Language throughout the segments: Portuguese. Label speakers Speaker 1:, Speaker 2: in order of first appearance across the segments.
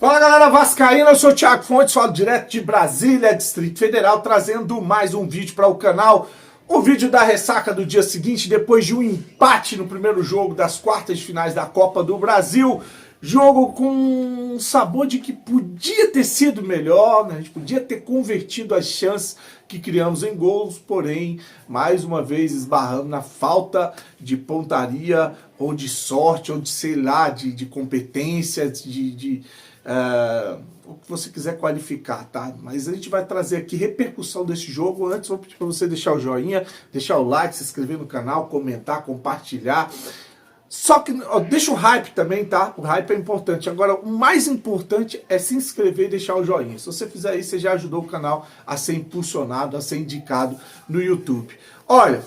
Speaker 1: Fala galera vascaína, eu sou o Thiago Fontes, falo direto de Brasília, Distrito Federal, trazendo mais um vídeo para o canal. O vídeo da ressaca do dia seguinte, depois de um empate no primeiro jogo das quartas de finais da Copa do Brasil. Jogo com um sabor de que podia ter sido melhor, né? A gente podia ter convertido as chances que criamos em gols, porém, mais uma vez esbarrando na falta de pontaria, ou de sorte, ou de, sei lá, de competência, o que você quiser qualificar, tá? Mas a gente vai trazer aqui repercussão desse jogo. Antes, vou pedir para você deixar o joinha, deixar o like, se inscrever no canal, comentar, compartilhar. Só que ó, deixa o hype também, tá? O hype é importante. Agora, o mais importante é se inscrever e deixar o joinha. Se você fizer isso, você já ajudou o canal a ser impulsionado, a ser indicado no YouTube. Olha,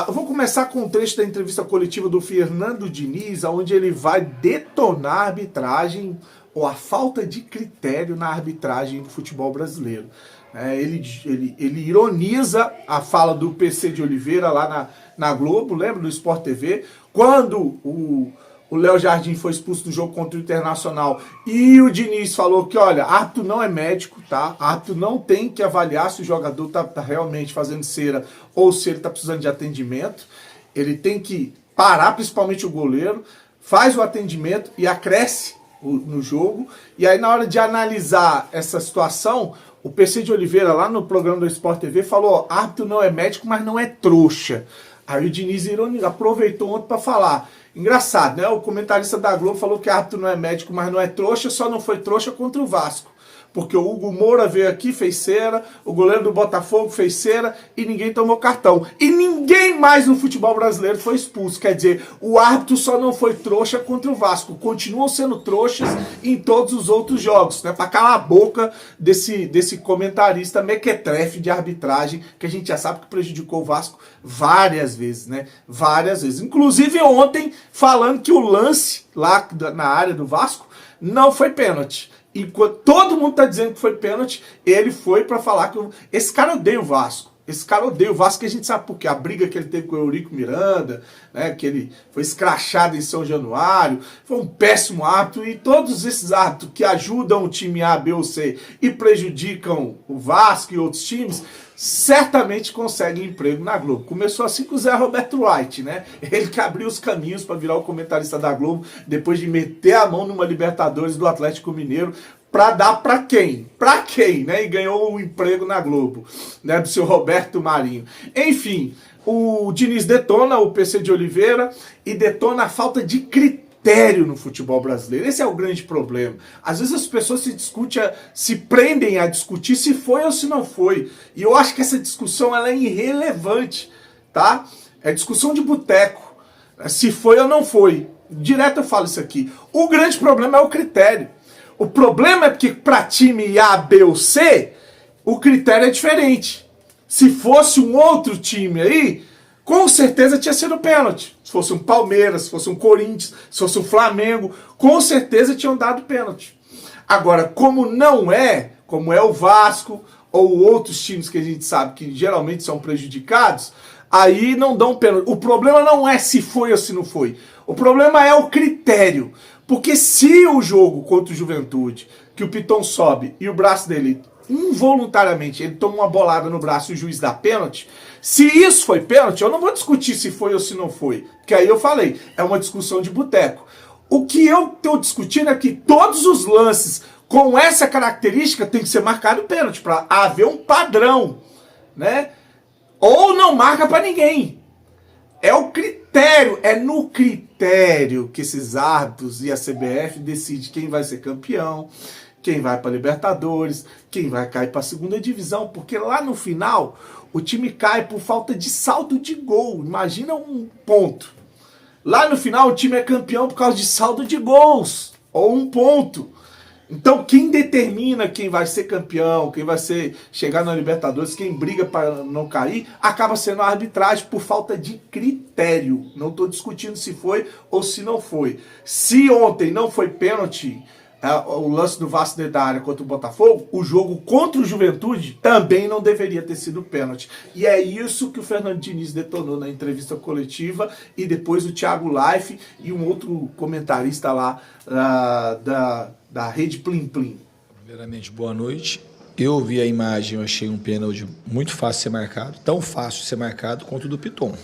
Speaker 1: eu vou começar com um trecho da entrevista coletiva do Fernando Diniz, onde ele vai detonar a arbitragem ou a falta de critério na arbitragem do futebol brasileiro. Ele ironiza a fala do PC de Oliveira lá na Globo, lembra, do Sport TV, quando o Léo Jardim foi expulso do jogo contra o Internacional e o Diniz falou que, olha, árbitro não é médico, tá? Árbitro não tem que avaliar se o jogador tá realmente fazendo cera ou se ele tá precisando de atendimento. Ele tem que parar, principalmente o goleiro, faz o atendimento e acresce no jogo. E aí, na hora de analisar essa situação, o PC de Oliveira, lá no programa do Sport TV, falou: árbitro não é médico, mas não é trouxa. Aí o Diniz aproveitou ontem para falar. Engraçado, né? O comentarista da Globo falou que árbitro não é médico, mas não é trouxa, só não foi trouxa contra o Vasco. Porque o Hugo Moura veio aqui, fez cera, o goleiro do Botafogo fez cera e ninguém tomou cartão. E ninguém mais no futebol brasileiro foi expulso. Quer dizer, o árbitro só não foi trouxa contra o Vasco. Continuam sendo trouxas em todos os outros jogos, né? Para calar a boca desse comentarista mequetrefe de arbitragem, que a gente já sabe que prejudicou o Vasco várias vezes, né? Várias vezes. Inclusive ontem, falando que o lance lá na área do Vasco não foi pênalti. Enquanto todo mundo tá dizendo que foi pênalti, ele foi para falar que esse cara odeia o Vasco. Esse cara odeia o Vasco, que a gente sabe por quê. A briga que ele teve com o Eurico Miranda, né, que ele foi escrachado em São Januário, foi um péssimo árbitro. E todos esses árbitros que ajudam o time A, B ou C e prejudicam o Vasco e outros times, certamente conseguem emprego na Globo. Começou assim com o Zé Roberto Wright, né? Ele que abriu os caminhos para virar o comentarista da Globo, depois de meter a mão numa Libertadores do Atlético Mineiro, para dar para quem? Para quem, né? E ganhou um emprego na Globo, né? Do seu Roberto Marinho. Enfim, o Diniz detona o PC de Oliveira e detona a falta de critério no futebol brasileiro. Esse é o grande problema. Às vezes as pessoas se prendem a discutir se foi ou se não foi. E eu acho que essa discussão ela é irrelevante, tá? É discussão de boteco. Se foi ou não foi. Direto eu falo isso aqui. O grande problema é o critério. O problema é que para time A, B ou C, o critério é diferente. Se fosse um outro time aí, com certeza tinha sido pênalti. Se fosse um Palmeiras, se fosse um Corinthians, se fosse um Flamengo, com certeza tinham dado pênalti. Agora, como não é, como é o Vasco ou outros times que a gente sabe que geralmente são prejudicados, aí não dão pênalti. O problema não é se foi ou se não foi. O problema é o critério. Porque se o jogo contra o Juventude, que o Piton sobe e o braço dele, involuntariamente, ele toma uma bolada no braço e o juiz dá pênalti, se isso foi pênalti, eu não vou discutir se foi ou se não foi. Porque aí eu falei, é uma discussão de boteco. O que eu estou discutindo é que todos os lances com essa característica tem que ser marcado pênalti, para haver um padrão, né? Ou não marca para ninguém. É o critério, é no critério que esses árbitros e a CBF decidem quem vai ser campeão, quem vai para Libertadores, quem vai cair para a segunda divisão, porque lá no final o time cai por falta de saldo de gol. Imagina um ponto. Lá no final o time é campeão por causa de saldo de gols, ou um ponto. Então quem determina quem vai ser campeão, quem vai chegar na Libertadores, quem briga para não cair, acaba sendo a arbitragem por falta de critério. Não estou discutindo se foi ou se não foi. Se ontem não foi pênalti, o lance do Vasco dentro da área contra o Botafogo, o jogo contra o Juventude também não deveria ter sido pênalti. E é isso que o Fernando Diniz detonou na entrevista coletiva, e depois o Thiago Life e um outro comentarista lá da rede Plim Plim.
Speaker 2: Primeiramente, boa noite. Eu vi a imagem, eu achei um pênalti muito fácil de ser marcado, tão fácil de ser marcado quanto o do Piton.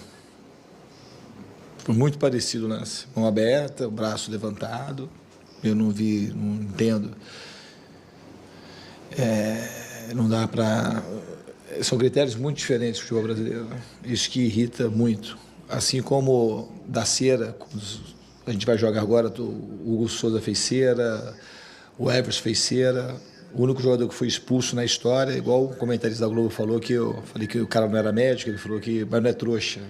Speaker 2: Foi muito parecido o lance. Mão aberta, o braço levantado. Eu não vi, não entendo. Não dá para... São critérios muito diferentes do futebol brasileiro, né? Isso que irrita muito. Assim como da cera, a gente vai jogar agora, o Hugo Souza fez cera, o Everson fez cera. O único jogador que foi expulso na história, igual o comentarista da Globo falou, que eu falei que o cara não era médico, ele falou que mas não é trouxa.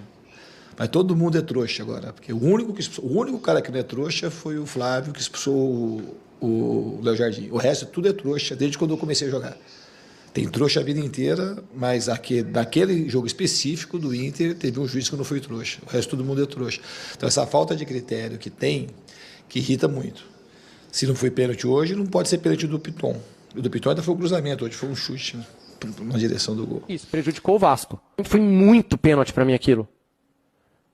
Speaker 2: Mas todo mundo é trouxa agora, porque o único cara que não é trouxa foi o Flávio, que expulsou o Léo Jardim. O resto tudo é trouxa, desde quando eu comecei a jogar. Tem trouxa a vida inteira, mas naquele jogo específico do Inter, teve um juiz que não foi trouxa. O resto todo mundo é trouxa. Então essa falta de critério que tem, que irrita muito. Se não foi pênalti hoje, não pode ser pênalti do Piton. O do Piton ainda foi um cruzamento, hoje foi um chute na direção do gol.
Speaker 3: Isso prejudicou o Vasco. Foi muito pênalti para mim aquilo.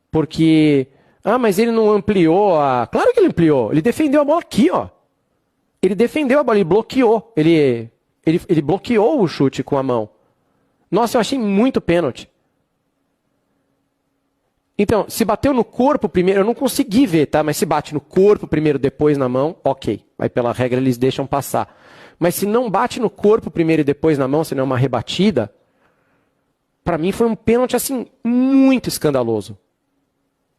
Speaker 3: Porque, mas ele não ampliou a... Claro que ele ampliou. Ele defendeu a bola aqui, ó. Ele defendeu a bola, ele bloqueou. Ele bloqueou o chute com a mão. Nossa, eu achei muito pênalti. Então, se bateu no corpo primeiro, eu não consegui ver, tá? Mas se bate no corpo primeiro, depois na mão, ok. Aí pela regra eles deixam passar. Mas se não bate no corpo primeiro e depois na mão, se não é uma rebatida, pra mim foi um pênalti assim, muito escandaloso.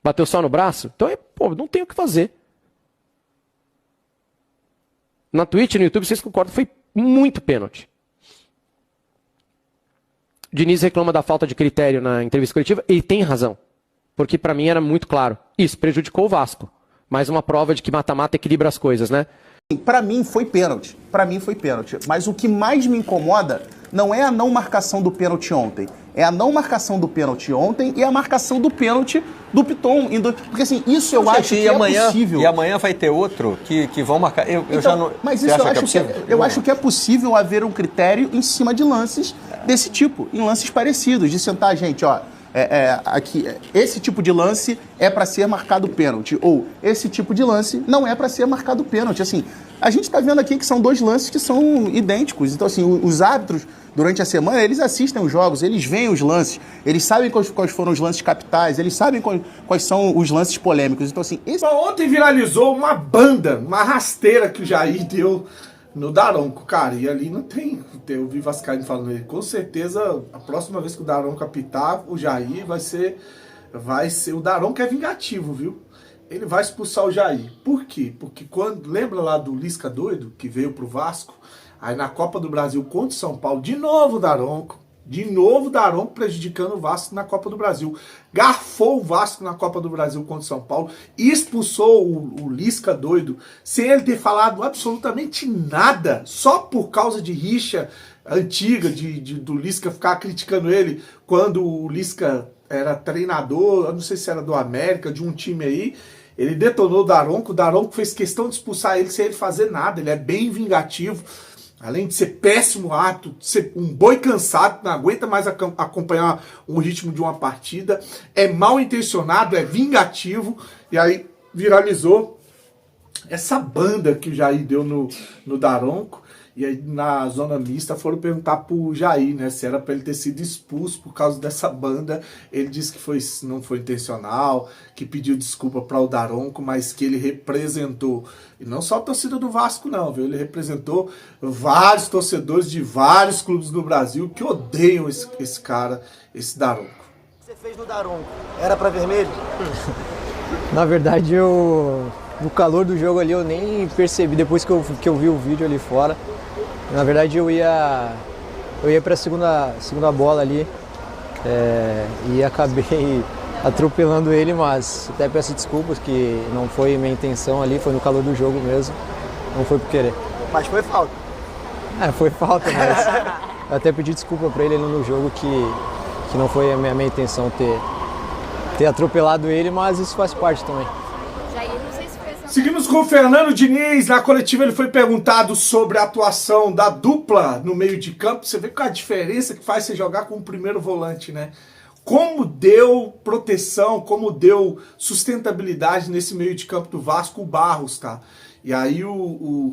Speaker 3: Bateu só no braço? Então, não tem o que fazer. Na Twitch, no YouTube, vocês concordam, foi muito pênalti. Diniz reclama da falta de critério na entrevista coletiva, e tem razão. Porque pra mim era muito claro. Isso prejudicou o Vasco. Mais uma prova de que mata-mata equilibra as coisas, né?
Speaker 4: Para mim foi pênalti. Para mim foi pênalti. Mas o que mais me incomoda não é a não marcação do pênalti ontem. É a não marcação do pênalti ontem e a marcação do pênalti do Piton. Porque assim, isso eu acho que é possível.
Speaker 5: E amanhã vai ter outro que vão marcar. Eu já não.
Speaker 4: Mas isso eu acho que é possível haver um critério em cima de lances desse tipo, em lances parecidos, de sentar, gente, ó. Aqui, esse tipo de lance é para ser marcado pênalti, ou esse tipo de lance não é para ser marcado pênalti. Assim, a gente está vendo aqui que são dois lances que são idênticos. Então, assim, os árbitros, durante a semana, eles assistem os jogos, eles veem os lances, eles sabem quais foram os lances capitais, eles sabem quais são os lances polêmicos. Então, assim,
Speaker 1: Ontem viralizou uma banda, uma rasteira que o Jair deu no Daronco, cara, e ali não tem. Eu vi Vascaíno falando aí, com certeza a próxima vez que o Daronco apitar, o Jair vai ser. O Daronco é vingativo, viu? Ele vai expulsar o Jair. Por quê? Porque quando. Lembra lá do Lisca doido, que veio pro Vasco? Aí na Copa do Brasil contra o São Paulo, de novo o Daronco. De novo o Daronco prejudicando o Vasco na Copa do Brasil. Garfou o Vasco na Copa do Brasil contra o São Paulo. Expulsou o Lisca doido. Sem ele ter falado absolutamente nada. Só por causa de rixa antiga do Lisca ficar criticando ele. Quando o Lisca era treinador, eu não sei se era do América, de um time aí. Ele detonou o Daronco fez questão de expulsar ele sem ele fazer nada. Ele é bem vingativo. Além de ser péssimo árbitro, ser um boi cansado, não aguenta mais acompanhar o ritmo de uma partida, é mal intencionado, é vingativo, e aí viralizou essa banda que o Jair deu no Daronco. E aí na zona mista foram perguntar pro Jair, né, se era para ele ter sido expulso por causa dessa banda. Ele disse que não foi intencional, que pediu desculpa para o Daronco, mas que ele representou, e não só a torcida do Vasco não, viu? Ele representou vários torcedores de vários clubes no Brasil que odeiam esse cara, esse Daronco.
Speaker 6: O que você fez no Daronco? Era para vermelho?
Speaker 7: Na verdade, no calor do jogo ali, eu nem percebi, depois que eu vi o vídeo ali fora. Na verdade, eu ia para a segunda bola ali e acabei atropelando ele, mas até peço desculpas que não foi minha intenção ali, foi no calor do jogo mesmo, não foi por querer.
Speaker 6: Mas foi falta.
Speaker 7: Foi falta, mas eu até pedi desculpa para ele ali no jogo que não foi a minha intenção ter atropelado ele, mas isso faz parte também.
Speaker 8: Jair, não sei se foi
Speaker 1: Seguimos com o Fernando Diniz. Na coletiva ele foi perguntado sobre a atuação da dupla no meio de campo. Você vê qual a diferença que faz você jogar com o primeiro volante, né? Como deu proteção, como deu sustentabilidade nesse meio de campo do Vasco, o Barros, tá? E aí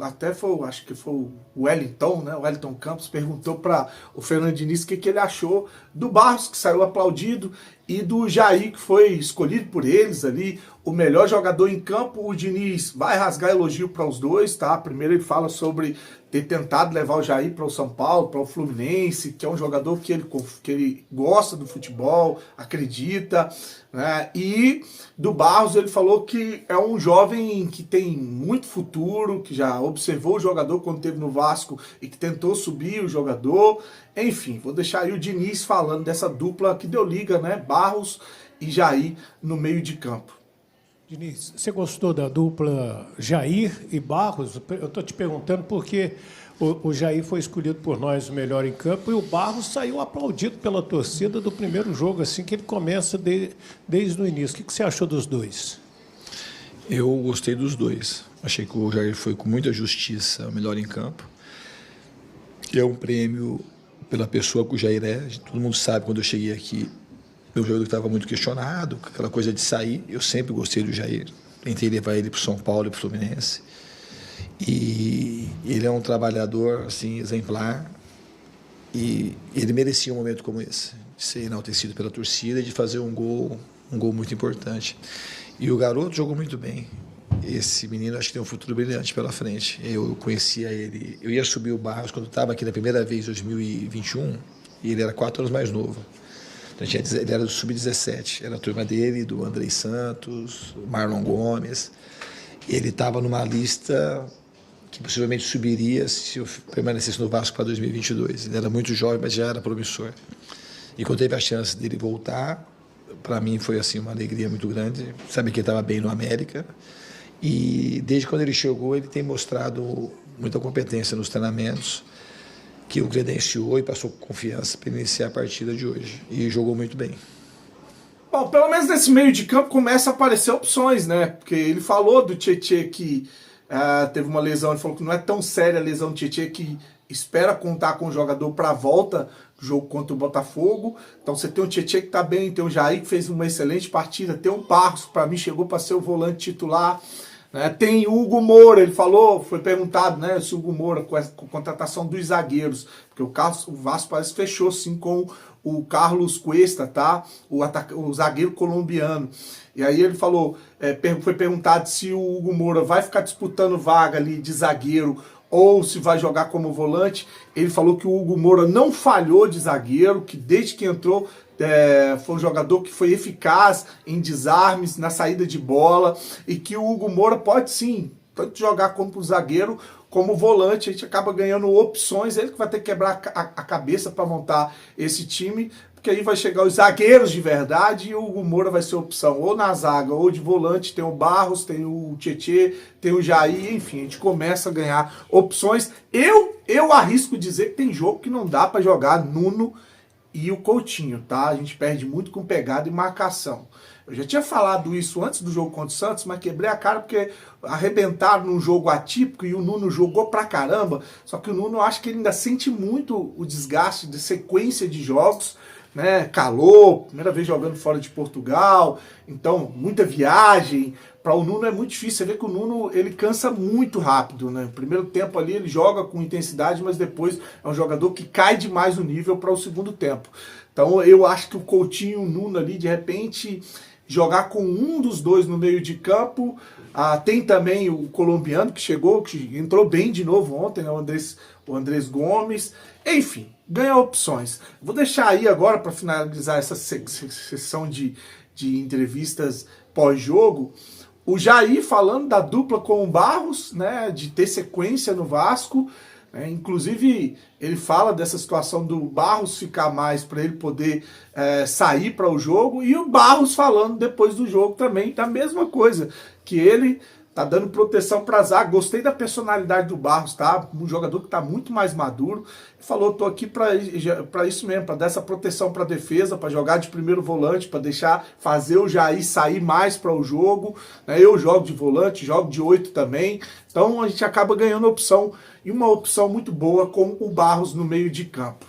Speaker 1: até foi, acho que foi o Wellington, né? O Wellington Campos perguntou para o Fernando Diniz o que ele achou do Barros, que saiu aplaudido, e do Jair, que foi escolhido por eles ali, o melhor jogador em campo. O Diniz vai rasgar elogio para os dois, tá? Primeiro ele fala sobre ter tentado levar o Jair para o São Paulo, para o Fluminense, que é um jogador que ele gosta do futebol, acredita, né? E do Barros ele falou que é um jovem que tem muito futuro, que já observou o jogador quando esteve no Vasco e que tentou subir o jogador. Enfim, vou deixar aí o Diniz falando dessa dupla que deu liga, né? Barros e Jair no meio de campo.
Speaker 8: Diniz, você gostou da dupla Jair e Barros? Eu estou te perguntando porque o Jair foi escolhido por nós o melhor em campo e o Barros saiu aplaudido pela torcida do primeiro jogo, assim que ele começa desde o início. O que você achou dos dois?
Speaker 2: Eu gostei dos dois. Achei que o Jair foi com muita justiça o melhor em campo. E é um prêmio pela pessoa que o Jair é. Todo mundo sabe, quando eu cheguei aqui, meu jogador estava muito questionado, aquela coisa de sair. Eu sempre gostei do Jair. Tentei levar ele para o São Paulo e para o Fluminense. E ele é um trabalhador assim, exemplar. E ele merecia um momento como esse, de ser enaltecido pela torcida e de fazer um gol muito importante. E o garoto jogou muito bem. Esse menino acho que tem um futuro brilhante pela frente. Eu conhecia ele, eu ia subir o Barros quando estava aqui na primeira vez, em 2021, e ele era 4 anos mais novo. Então, ele era do Sub-17, era a turma dele, do Andrei Santos, do Marlon Gomes. Ele estava numa lista que possivelmente subiria se eu permanecesse no Vasco para 2022. Ele era muito jovem, mas já era promissor. E quando teve a chance dele voltar, para mim foi assim uma alegria muito grande. Sabe que ele estava bem no América. E desde quando ele chegou, ele tem mostrado muita competência nos treinamentos, que o credenciou e passou confiança para iniciar a partida de hoje. E jogou muito bem.
Speaker 1: Bom, pelo menos nesse meio de campo começa a aparecer opções, né? Porque ele falou do Tietê que teve uma lesão, ele falou que não é tão séria a lesão do Tietê, que espera contar com o jogador para a volta do jogo contra o Botafogo. Então você tem o Tietê que está bem, tem o Jair que fez uma excelente partida, tem o Barros, para mim chegou para ser o volante titular. Né? Tem o Hugo Moura, ele falou, foi perguntado, né, se o Hugo Moura com a contratação dos zagueiros, porque o Vasco parece que fechou sim com o Carlos Cuesta, tá? O zagueiro colombiano. E aí ele falou, foi perguntado se o Hugo Moura vai ficar disputando vaga ali de zagueiro ou se vai jogar como volante. Ele falou que o Hugo Moura não falhou de zagueiro, que desde que entrou foi um jogador que foi eficaz em desarmes, na saída de bola, e que o Hugo Moura pode sim, tanto jogar como zagueiro, como volante. A gente acaba ganhando opções, ele que vai ter que quebrar a cabeça para montar esse time, porque aí vai chegar os zagueiros de verdade e o Hugo Moura vai ser opção ou na zaga ou de volante. Tem o Barros, tem o Tietê, tem o Jair, enfim, a gente começa a ganhar opções. Eu arrisco dizer que tem jogo que não dá para jogar Nuno e o Coutinho, tá? A gente perde muito com pegada e marcação. Eu já tinha falado isso antes do jogo contra o Santos, mas quebrei a cara porque arrebentaram num jogo atípico e o Nuno jogou pra caramba. Só que o Nuno, eu acho que ele ainda sente muito o desgaste de sequência de jogos, né? Calor, primeira vez jogando fora de Portugal, então muita viagem. Para o Nuno é muito difícil. Você vê que o Nuno ele cansa muito rápido, né? No primeiro tempo ali ele joga com intensidade, mas depois é um jogador que cai demais o nível para o segundo tempo. Então eu acho que o Coutinho e o Nuno ali, de repente, jogar com um dos dois no meio de campo. Tem também o colombiano que chegou, que entrou bem de novo ontem, né? O Andrés Gomes. Enfim, ganha opções. Vou deixar aí agora para finalizar essa sessão de entrevistas pós-jogo, o Jair falando da dupla com o Barros, né, de ter sequência no Vasco. Inclusive, ele fala dessa situação do Barros ficar mais para ele poder sair para o jogo, e o Barros falando depois do jogo também da mesma coisa, que ele tá dando proteção para zaga. Gostei da personalidade do Barros, tá? Um jogador que tá muito mais maduro. Falou, tô aqui para isso mesmo, para dar essa proteção para defesa, para jogar de primeiro volante, para deixar fazer o Jair sair mais para o jogo, né? Eu jogo de volante, jogo de 8 também. Então a gente acaba ganhando opção, e uma opção muito boa com o Barros no meio de campo.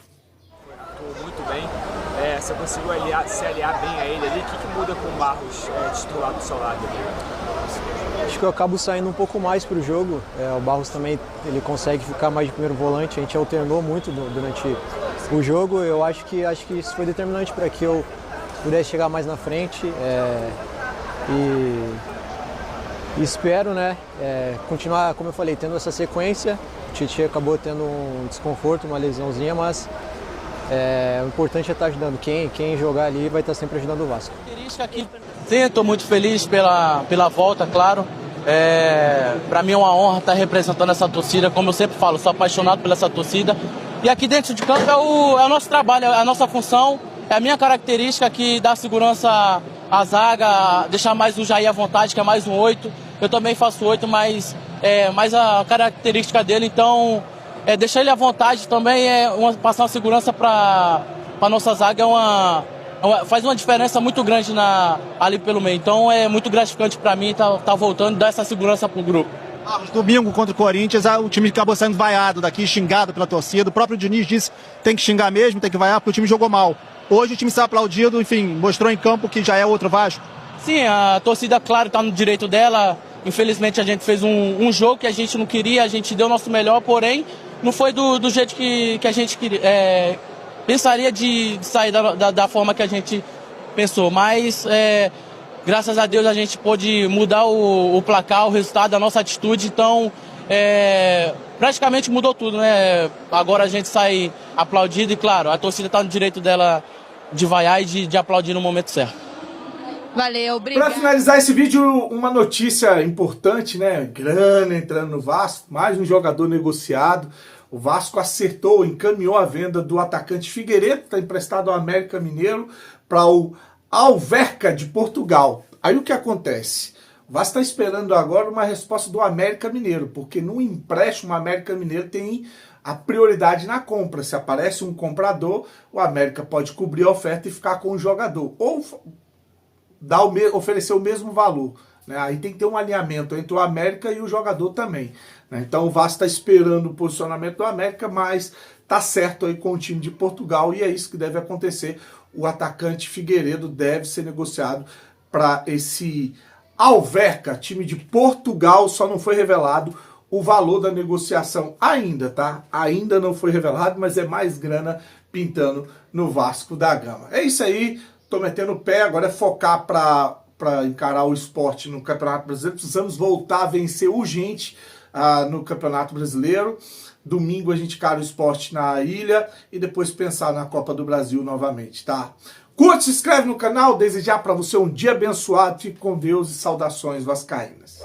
Speaker 9: Muito bem. Você conseguiu se aliar bem a ele ali. O que muda com o Barros titular do seu lado ali?
Speaker 7: Acho que eu acabo saindo um pouco mais para o jogo. O Barros também ele consegue ficar mais de primeiro volante. A gente alternou muito durante o jogo. Eu acho que isso foi determinante para que eu pudesse chegar mais na frente. E espero, né, continuar, como eu falei, tendo essa sequência. O Titi acabou tendo um desconforto, uma lesãozinha, mas o importante é estar ajudando. Quem jogar ali vai estar sempre ajudando o Vasco.
Speaker 10: Sim, estou muito feliz pela volta, claro. Para mim é uma honra estar representando essa torcida. Como eu sempre falo, sou apaixonado por essa torcida. E aqui dentro de campo é o nosso trabalho, é a nossa função, é a minha característica que dá segurança à zaga, deixar mais o Jair à vontade, que é mais um 8. Eu também faço 8, mas mais a característica dele. Então, deixar ele à vontade também passar uma segurança para a nossa zaga faz uma diferença muito grande ali pelo meio. Então é muito gratificante para mim estar voltando e dar essa segurança para o grupo.
Speaker 11: Domingo contra o Corinthians, o time acabou saindo vaiado daqui, xingado pela torcida. O próprio Diniz disse que tem que xingar mesmo, tem que vaiar porque o time jogou mal. Hoje o time saiu aplaudido, enfim, mostrou em campo que já é outro Vasco.
Speaker 10: Sim, a torcida, claro, está no direito dela. Infelizmente a gente fez um jogo que a gente não queria, a gente deu o nosso melhor, porém não foi do jeito que a gente queria. Pensaria de sair da forma que a gente pensou, mas graças a Deus a gente pôde mudar o placar, o resultado, a nossa atitude, então praticamente mudou tudo, né? Agora a gente sai aplaudido e claro, a torcida está no direito dela de vaiar e de aplaudir no momento certo.
Speaker 12: Valeu, obrigado.
Speaker 1: Para finalizar esse vídeo, uma notícia importante, né? Grana entrando no Vasco, mais um jogador negociado. O Vasco acertou, encaminhou a venda do atacante Figueiredo, que está emprestado ao América Mineiro, para o Alverca de Portugal. Aí o que acontece? O Vasco está esperando agora uma resposta do América Mineiro, porque no empréstimo o América Mineiro tem a prioridade na compra. Se aparece um comprador, o América pode cobrir a oferta e ficar com o jogador. Ou oferecer o mesmo valor. Né? Aí tem que ter um alinhamento entre o América e o jogador também. Né? Então o Vasco está esperando o posicionamento do América, mas tá certo aí com o time de Portugal e é isso que deve acontecer. O atacante Figueiredo deve ser negociado para esse Alverca, time de Portugal. Só não foi revelado o valor da negociação ainda, tá? Ainda não foi revelado, mas é mais grana pintando no Vasco da Gama. É isso aí. Tô metendo o pé, agora é focar para encarar o Sport no Campeonato Brasileiro. Precisamos voltar a vencer urgente no Campeonato Brasileiro. Domingo a gente encara o Sport na ilha e depois pensar na Copa do Brasil novamente, tá? Curte, se inscreve no canal, desejar para você um dia abençoado, fique com Deus e saudações vascaínas.